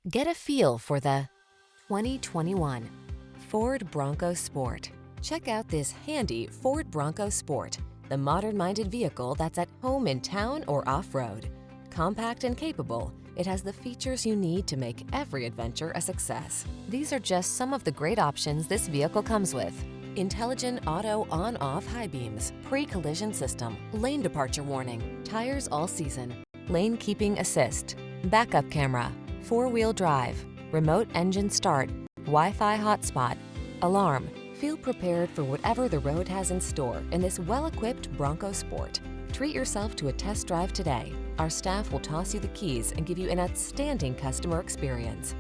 Get a feel for the 2021 FORD Bronco Sport. Check out this handy FORD Bronco Sport, the modern-minded vehicle that's at home in town or off-road. Compact and capable, it has the features you need to make every adventure a success. These are just some of the great options this vehicle comes with: intelligent auto on-off high beams, pre-collision system, lane departure warning, tires all season, lane keeping assist, backup camera, four-wheel drive, remote engine start, Wi-Fi hotspot, alarm. Feel prepared for whatever the road has in store in this well-equipped Bronco Sport. Treat yourself to a test drive today. Our staff will toss you the keys and give you an outstanding customer experience.